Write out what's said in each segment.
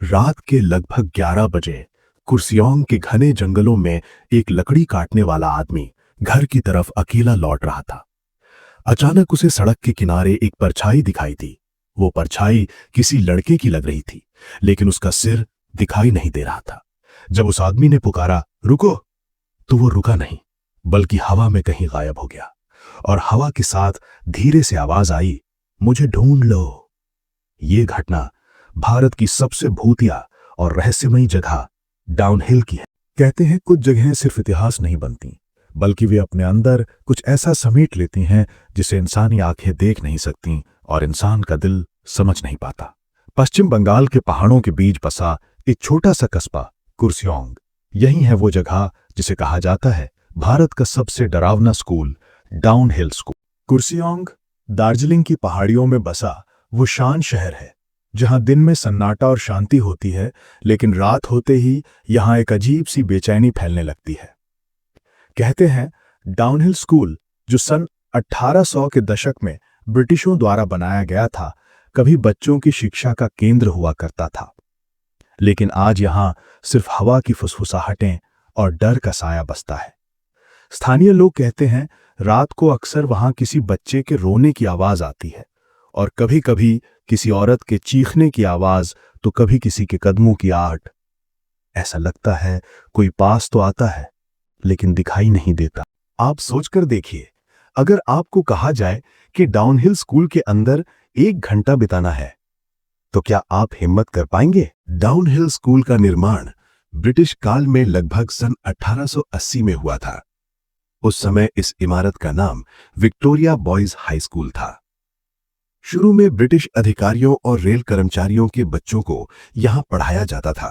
रात के लगभग 11 बजे कुर्सियोंग के घने जंगलों में एक लकड़ी काटने वाला आदमी घर की तरफ अकेला लौट रहा था। अचानक उसे सड़क के किनारे एक परछाई दिखाई दी। वो परछाई किसी लड़के की लग रही थी, लेकिन उसका सिर दिखाई नहीं दे रहा था। जब उस आदमी ने पुकारा, रुको, तो वो रुका नहीं, बल्कि हवा में कहीं गायब हो गया। और हवा के साथ धीरे से आवाज आई, मुझे ढूंढ लो। ये घटना भारत की सबसे भूतिया और रहस्यमयी जगह डाउनहिल की है। कहते हैं कुछ जगहें सिर्फ इतिहास नहीं बनती, बल्कि वे अपने अंदर कुछ ऐसा समेट लेती हैं जिसे इंसानी आंखें देख नहीं सकती और इंसान का दिल समझ नहीं पाता। पश्चिम बंगाल के पहाड़ों के बीच बसा एक छोटा सा कस्बा कुर्सियोंग, यही है वो जगह जिसे कहा जाता है भारत का सबसे डरावना school, downhill school. Kurseong Darjeeling की पहाड़ियों में बसा वो शांत शहर है जहां दिन में सन्नाटा और शांति होती है, लेकिन रात होते ही यहां एक अजीब सी बेचैनी फैलने लगती है। कहते हैं डाउनहिल स्कूल, जो सन 1800 के दशक में ब्रिटिशों द्वारा बनाया गया था, कभी बच्चों की शिक्षा का केंद्र हुआ करता था। लेकिन आज यहां सिर्फ हवा की फुसफुसाहटें और डर का साया बसता है। स्थानीय लोग कहते हैं रात को अक्सर वहां किसी बच्चे के रोने की आवाज आती है, और कभी कभी किसी औरत के चीखने की आवाज, तो कभी किसी के कदमों की आहट। ऐसा लगता है कोई पास तो आता है, लेकिन दिखाई नहीं देता। आप सोचकर देखिए, अगर आपको कहा जाए कि डाउनहिल स्कूल के अंदर 1 घंटा बिताना है, तो क्या आप हिम्मत कर पाएंगे? डाउनहिल स्कूल का निर्माण ब्रिटिश काल में लगभग सन 1880 में हुआ था। उस समय इस इमारत का नाम विक्टोरिया बॉयज हाई स्कूल था। शुरू में ब्रिटिश अधिकारियों और रेल कर्मचारियों के बच्चों को यहां पढ़ाया जाता था।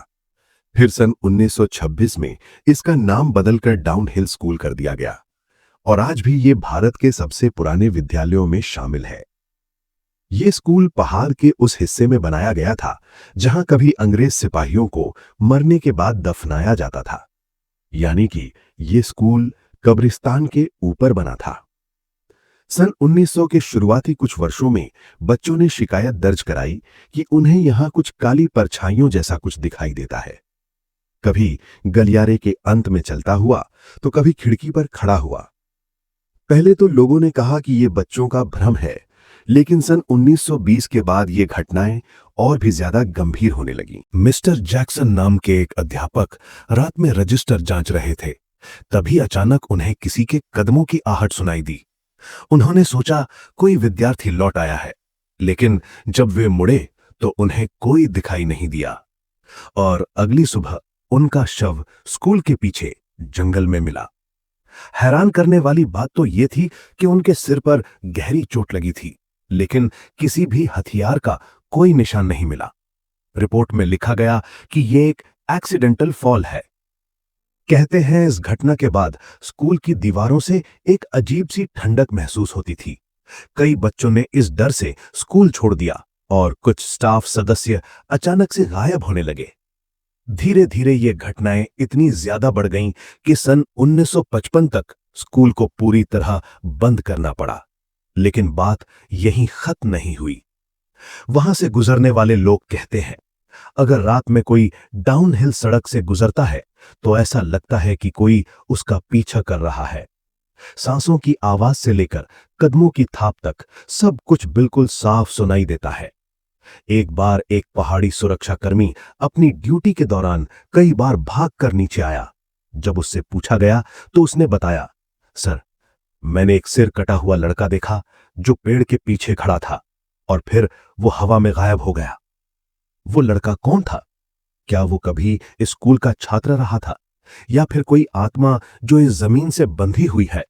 फिर सन 1926 में इसका नाम बदलकर डाउनहिल स्कूल कर दिया गया, और आज भी ये भारत के सबसे पुराने विद्यालयों में शामिल है। ये स्कूल पहाड़ के उस हिस्से में बनाया गया था जहां कभी अंग्रेज सिपाहियों को मरने के बाद दफनाया जाता था, यानी कि ये स्कूल कब्रिस्तान के ऊपर बना था। सन 1900 के शुरुआती कुछ वर्षों में बच्चों ने शिकायत दर्ज कराई कि उन्हें यहां कुछ काली परछाइयों जैसा कुछ दिखाई देता है। कभी गलियारे के अंत में चलता हुआ, तो कभी खिड़की पर खड़ा हुआ। पहले तो लोगों ने कहा कि यह बच्चों का भ्रम है, लेकिन सन 1920 के बाद ये घटनाएं और भी ज्यादा गंभीर होने लगी। मिस्टर जैक्सन नाम के एक अध्यापक रात में रजिस्टर जांच रहे थे। तभी अचानक उन्हें किसी के कदमों की आहट सुनाई दी। उन्होंने सोचा कोई विद्यार्थी लौट आया है, लेकिन जब वे मुड़े तो उन्हें कोई दिखाई नहीं दिया, और अगली सुबह उनका शव स्कूल के पीछे जंगल में मिला। हैरान करने वाली बात तो यह थी कि उनके सिर पर गहरी चोट लगी थी, लेकिन किसी भी हथियार का कोई निशान नहीं मिला। रिपोर्ट में लिखा गया कि यह एक एक्सीडेंटल फॉल है। कहते हैं इस घटना के बाद स्कूल की दीवारों से एक अजीब सी ठंडक महसूस होती थी। कई बच्चों ने इस डर से स्कूल छोड़ दिया, और कुछ स्टाफ सदस्य अचानक से गायब होने लगे। धीरे धीरे ये घटनाएं इतनी ज्यादा बढ़ गईं कि सन 1955 तक स्कूल को पूरी तरह बंद करना पड़ा। लेकिन बात यहीं खत्म नहीं हुई। वहां से गुजरने वाले लोग कहते हैं, अगर रात में कोई डाउनहिल सड़क से गुजरता है तो ऐसा लगता है कि कोई उसका पीछा कर रहा है। सांसों की आवाज से लेकर कदमों की थाप तक सब कुछ बिल्कुल साफ सुनाई देता है। एक बार एक पहाड़ी सुरक्षाकर्मी अपनी ड्यूटी के दौरान कई बार भागकर नीचे आया। जब उससे पूछा गया तो उसने बताया, सर, मैंने एक सिर कटा हुआ लड़का देखा जो पेड़ के पीछे खड़ा था, और फिर वो हवा में गायब हो गया। वो लड़का कौन था? क्या वो कभी इस स्कूल का छात्र रहा था, या फिर कोई आत्मा जो इस जमीन से बंधी हुई है?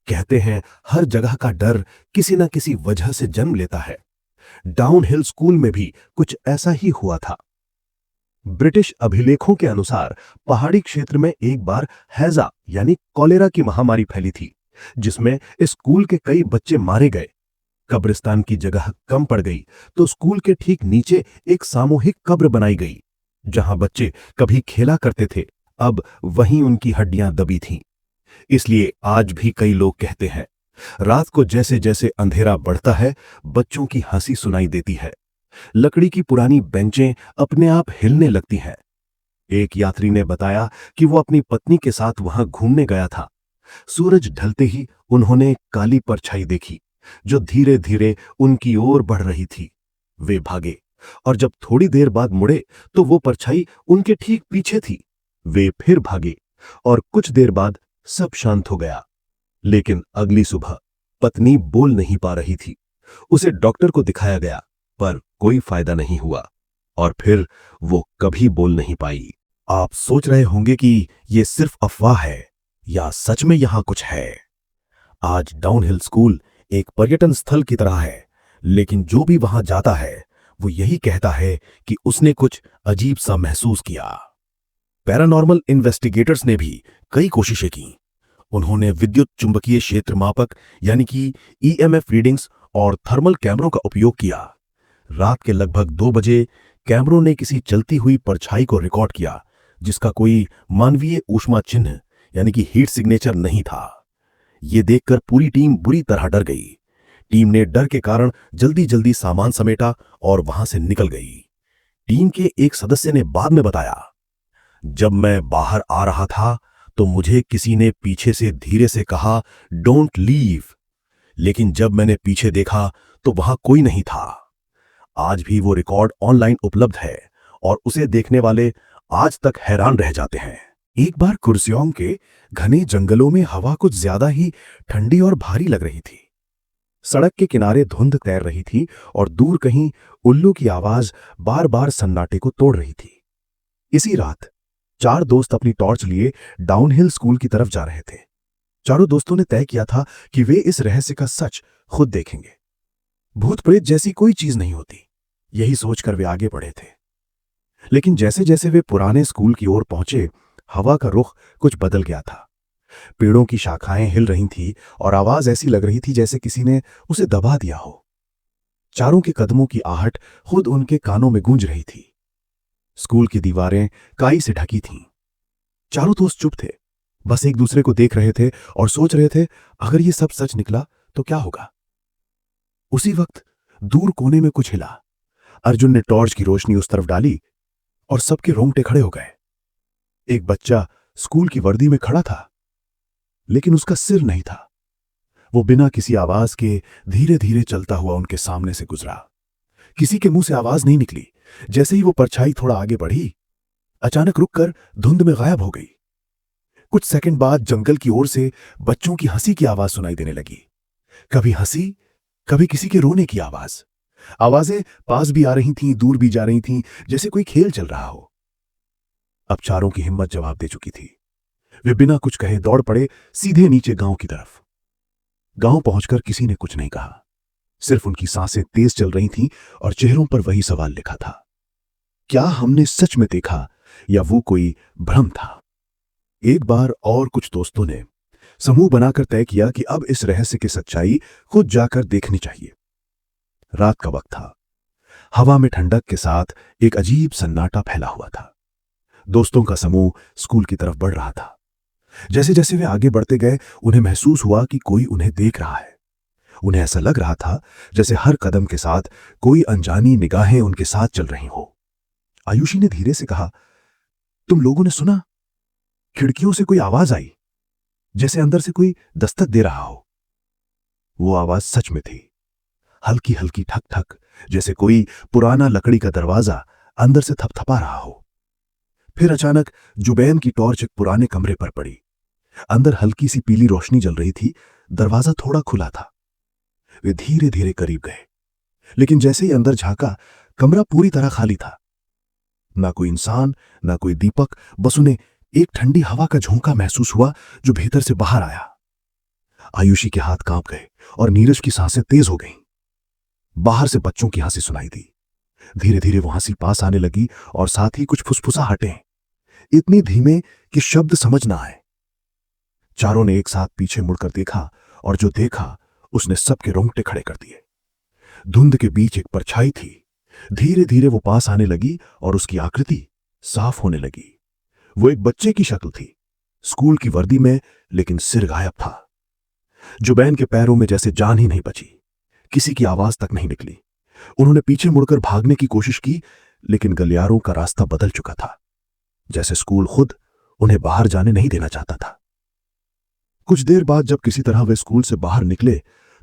कहते हैं हर जगह का डर किसी न किसी वजह से जन्म लेता है। डाउनहिल स्कूल में भी कुछ ऐसा ही हुआ था। ब्रिटिश अभिलेखों के अनुसार पहाड़ी क्षेत्र में एक बार हैजा यानी कॉलेरा की महामारी फैली थी, जिसमें इस स्कूल के कई बच्चे मारे गए। कब्रिस्तान की जगह कम पड़ गई तो स्कूल के ठीक नीचे एक सामूहिक कब्र बनाई गई। जहां बच्चे कभी खेला करते थे, अब वहीं उनकी हड्डियां दबी थीं। इसलिए आज भी कई लोग कहते हैं, रात को जैसे जैसे अंधेरा बढ़ता है, बच्चों की हंसी सुनाई देती है, लकड़ी की पुरानी बेंचें अपने आप हिलने लगती हैं। एक यात्री ने बताया कि वो अपनी पत्नी के साथ वहां घूमने गया था। सूरज ढलते ही उन्होंने एक काली परछाई देखी जो धीरे धीरे उनकी ओर बढ़ रही थी। वे भागे और जब थोड़ी देर बाद मुड़े तो वो परछाई उनके ठीक पीछे थी। वे फिर भागे और कुछ देर बाद सब शांत हो गया। लेकिन अगली सुबह पत्नी बोल नहीं पा रही थी। उसे डॉक्टर को दिखाया गया पर कोई फायदा नहीं हुआ और फिर वो कभी बोल नहीं पाई। आप सोच रहे होंगे कि ये सिर्फ अफवाह है या सच में यहां कुछ है। आज डाउनहिल स्कूल एक पर्यटन स्थल की तरह है, लेकिन जो भी वहां जाता है वो यही कहता है कि उसने कुछ अजीब सा महसूस किया। पैरानॉर्मल इन्वेस्टिगेटर्स ने भी कई कोशिशें की। उन्होंने विद्युत चुंबकीय क्षेत्र मापक यानी कि ईएमएफ रीडिंग्स और थर्मल कैमरों का उपयोग किया। रात के लगभग 2 बजे कैमरों ने किसी चलती हुई परछाई को रिकॉर्ड किया जिसका कोई मानवीय ऊष्मा चिन्ह यानी कि हीट सिग्नेचर नहीं था। यह देखकर पूरी टीम बुरी तरह डर गई। टीम ने डर के कारण जल्दी जल्दी सामान समेटा और वहां से निकल गई। टीम के एक सदस्य ने बाद में बताया, जब मैं बाहर आ रहा था तो मुझे किसी ने पीछे से धीरे से कहा, डोंट लीव। लेकिन जब मैंने पीछे देखा तो वहां कोई नहीं था। आज भी वो रिकॉर्ड ऑनलाइन उपलब्ध है और उसे देखने वाले आज तक हैरान रह जाते हैं। एक बार कुर्सियोंग के घने जंगलों में हवा कुछ ज्यादा ही ठंडी और भारी लग रही थी। सड़क के किनारे धुंध तैर रही थी और दूर कहीं उल्लू की आवाज बार बार सन्नाटे को तोड़ रही थी। इसी रात 4 दोस्त अपनी टॉर्च लिए डाउनहिल स्कूल की तरफ जा रहे थे। चारों दोस्तों ने तय किया था कि वे इस रहस्य का सच खुद देखेंगे। भूत प्रेत जैसी कोई चीज नहीं होती, यही सोचकर वे आगे बढ़े थे। लेकिन जैसे जैसे वे पुराने स्कूल की ओर पहुंचे, हवा का रुख कुछ बदल गया था। पेड़ों की शाखाएं हिल रही थीं और आवाज ऐसी लग रही थी जैसे किसी ने उसे दबा दिया हो। चारों के कदमों की आहट खुद उनके कानों में गूंज रही थी। स्कूल की दीवारें काई से ढकी थीं। चारों दोस्त चुप थे, बस एक दूसरे को देख रहे थे और सोच रहे थे, अगर ये सब सच निकला तो क्या होगा। उसी वक्त दूर कोने में कुछ हिला। अर्जुन ने टॉर्च की रोशनी उस तरफ डाली और सबके रोंगटे खड़े हो गए। एक बच्चा स्कूल की वर्दी में खड़ा था, लेकिन उसका सिर नहीं था। वो बिना किसी आवाज के धीरे धीरे चलता हुआ उनके सामने से गुजरा। किसी के मुंह से आवाज नहीं निकली। जैसे ही वो परछाई थोड़ा आगे बढ़ी, अचानक रुककर धुंध में गायब हो गई। कुछ सेकंड बाद जंगल की ओर से बच्चों की हंसी की आवाज सुनाई देने लगी। कभी हंसी, कभी किसी के रोने की आवाज। आवाजें पास भी आ रही थीं, दूर भी जा रही थीं, जैसे कोई खेल चल रहा हो। अब चारों की हिम्मत जवाब दे चुकी थी। वे बिना कुछ कहे दौड़ पड़े सीधे नीचे गांव की तरफ। गांव पहुंचकर किसी ने कुछ नहीं कहा, सिर्फ उनकी सांसें तेज चल रही थीं और चेहरों पर वही सवाल लिखा था, क्या हमने सच में देखा या वो कोई भ्रम था। एक बार और कुछ दोस्तों ने समूह बनाकर तय किया कि अब इस रहस्य की सच्चाई खुद जाकर देखनी चाहिए। रात का वक्त था। हवा में ठंडक के साथ एक अजीब सन्नाटा फैला हुआ था। दोस्तों का समूह स्कूल की तरफ बढ़ रहा था। जैसे जैसे वे आगे बढ़ते गए, उन्हें महसूस हुआ कि कोई उन्हें देख रहा है। उन्हें ऐसा लग रहा था जैसे हर कदम के साथ कोई अनजानी निगाहें उनके साथ चल रही हो। आयुषी ने धीरे से कहा, तुम लोगों ने सुना? खिड़कियों से कोई आवाज आई, जैसे अंदर से कोई दस्तक दे रहा हो। वो आवाज सच में थी, हल्की हल्की ठक ठक, जैसे कोई पुराना लकड़ी का दरवाजा अंदर से थपथपा रहा हो। फिर अचानक जुबैन की टॉर्च एक पुराने कमरे पर पड़ी। अंदर हल्की सी पीली रोशनी जल रही थी। दरवाजा थोड़ा खुला था। वे धीरे धीरे करीब गए, लेकिन जैसे ही अंदर झांका, कमरा पूरी तरह खाली था। ना कोई इंसान, ना कोई दीपक, बस उन्हें एक ठंडी हवा का झोंका महसूस हुआ जो भीतर से बाहर आया। आयुषी के हाथ कांप गए और नीरज की सांसें तेज हो गईं। बाहर से बच्चों की हंसी सुनाई दी। धीरे धीरे वो हंसी पास आने लगी और साथ ही कुछ फुसफुसाहटें, इतनी धीमे कि शब्द समझ ना आए। चारों ने एक साथ पीछे मुड़कर देखा और जो देखा उसने सबके रोंगटे खड़े कर दिए। धुंध के बीच एक परछाई थी। धीरे धीरे वो पास आने लगी और उसकी आकृति साफ होने लगी। वो एक बच्चे की शक्ल थी, स्कूल की वर्दी में, लेकिन सिर गायब था। जुबैन के पैरों में जैसे जान ही नहीं बची। किसी की आवाज तक नहीं निकली। उन्होंने पीछे मुड़कर भागने की कोशिश की, लेकिन गलियारों का रास्ता बदल चुका था, जैसे स्कूल खुद उन्हें बाहर जाने नहीं देना चाहता था। कुछ देर बाद जब किसी तरह वे स्कूल से बाहर निकले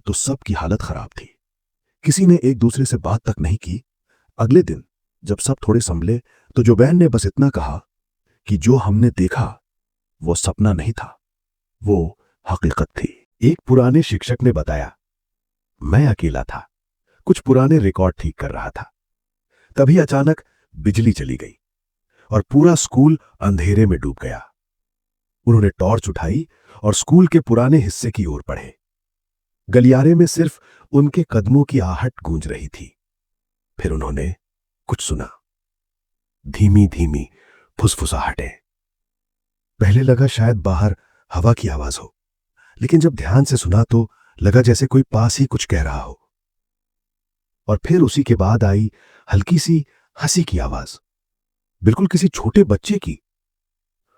तो सबकी हालत खराब थी। किसी ने एक दूसरे से बात तक नहीं की। अगले दिन जब सब थोड़े संभले तो जोबैन ने बस इतना कहा कि जो हमने देखा वो सपना नहीं था, वो हकीकत थी। एक पुराने शिक्षक ने बताया, मैं अकेला था, कुछ पुराने रिकॉर्ड ठीक कर रहा था। तभी अचानक बिजली चली गई और पूरा स्कूल अंधेरे में डूब गया। उन्होंने टॉर्च उठाई और स्कूल के पुराने हिस्से की ओर बढ़े। गलियारे में सिर्फ उनके कदमों की आहट गूंज रही थी। फिर उन्होंने कुछ सुना, धीमी धीमी फुसफुसाहटें। पहले लगा शायद बाहर हवा की आवाज हो, लेकिन जब ध्यान से सुना तो लगा जैसे कोई पास ही कुछ कह रहा हो। और फिर उसी के बाद आई हल्की सी हंसी की आवाज, बिल्कुल किसी छोटे बच्चे की।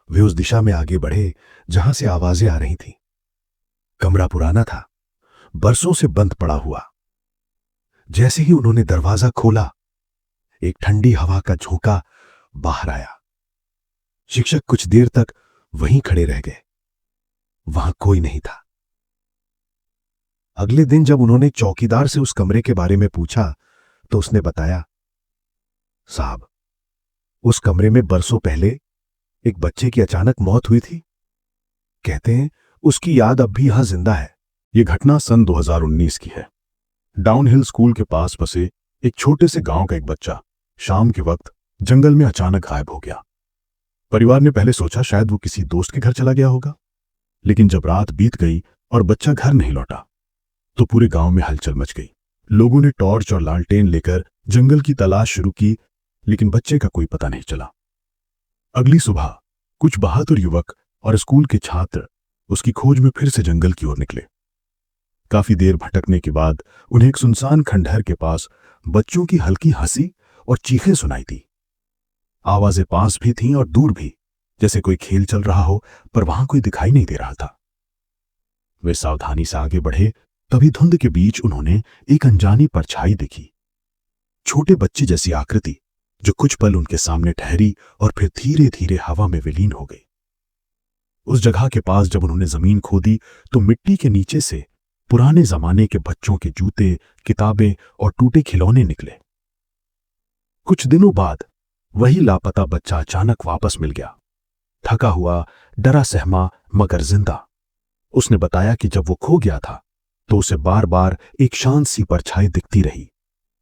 वे उस दिशा में आगे बढ़े जहां से आवाजें आ रही थीं। कमरा पुराना था, बरसों से बंद पड़ा हुआ। जैसे ही उन्होंने दरवाजा खोला, एक ठंडी हवा का झोंका बाहर आया। शिक्षक कुछ देर तक वहीं खड़े रह गए। वहां कोई नहीं था। अगले दिन जब उन्होंने चौकीदार से उस कमरे के बारे में पूछा तो उसने बताया, साहब, उस कमरे में बरसों पहले एक बच्चे की अचानक मौत हुई थी। कहते हैं उसकी याद अब भी यहां जिंदा है। यह घटना सन 2019 की है। डाउनहिल स्कूल के पास बसे एक छोटे से गांव का एक बच्चा शाम के वक्त जंगल में अचानक गायब हो गया। परिवार ने पहले सोचा शायद वो किसी दोस्त के घर चला गया होगा, लेकिन जब रात बीत गई और बच्चा घर नहीं लौटा तो पूरे गांव में हलचल मच गई। लोगों ने टॉर्च और लालटेन लेकर जंगल की तलाश शुरू की, लेकिन बच्चे का कोई पता नहीं चला। अगली सुबह कुछ बहादुर युवक और स्कूल के छात्र उसकी खोज में फिर से जंगल की ओर निकले। काफी देर भटकने के बाद उन्हें एक सुनसान खंडहर के पास बच्चों की हल्की हंसी और चीखें सुनाई दी। आवाजें पास भी थीं और दूर भी, जैसे कोई खेल चल रहा हो, पर वहां कोई दिखाई नहीं दे रहा था। वे सावधानी से आगे बढ़े, तभी धुंध के बीच उन्होंने एक अनजानी परछाई देखी। छोटे बच्चे जैसी आकृति जो कुछ पल उनके सामने ठहरी और फिर धीरे धीरे हवा में विलीन हो गई। उस जगह के पास जब उन्होंने जमीन खोदी तो मिट्टी के नीचे से पुराने जमाने के बच्चों के जूते, किताबें और टूटे खिलौने निकले। कुछ दिनों बाद वही लापता बच्चा अचानक वापस मिल गया, थका हुआ, डरा सहमा मगर जिंदा। उसने बताया कि जब वो खो गया था तो उसे बार बार एक शांत सी परछाई दिखती रही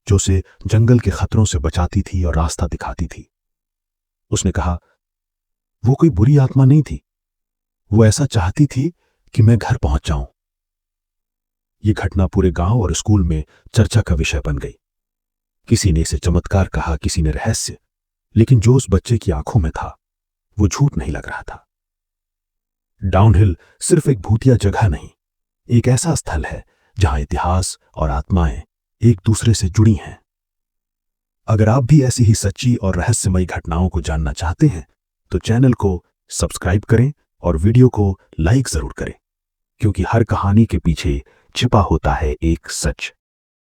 जो उसे जंगल के खतरों से बचाती थी और रास्ता दिखाती थी। उसने कहा, वो कोई बुरी आत्मा नहीं थी, वो ऐसा चाहती थी कि मैं घर पहुंच जाऊं। यह घटना पूरे गांव और स्कूल में चर्चा का विषय बन गई। किसी ने इसे चमत्कार कहा, किसी ने रहस्य, लेकिन जो उस बच्चे की आंखों में था वो झूठ नहीं लग रहा था। डाउनहिल सिर्फ एक भूतिया जगह नहीं, एक ऐसा स्थल है जहां इतिहास और आत्माएं एक दूसरे से जुड़ी हैं। अगर आप भी ऐसी ही सच्ची और रहस्यमयी घटनाओं को जानना चाहते हैं तो चैनल को सब्सक्राइब करें और वीडियो को लाइक जरूर करें, क्योंकि हर कहानी के पीछे छिपा होता है एक सच।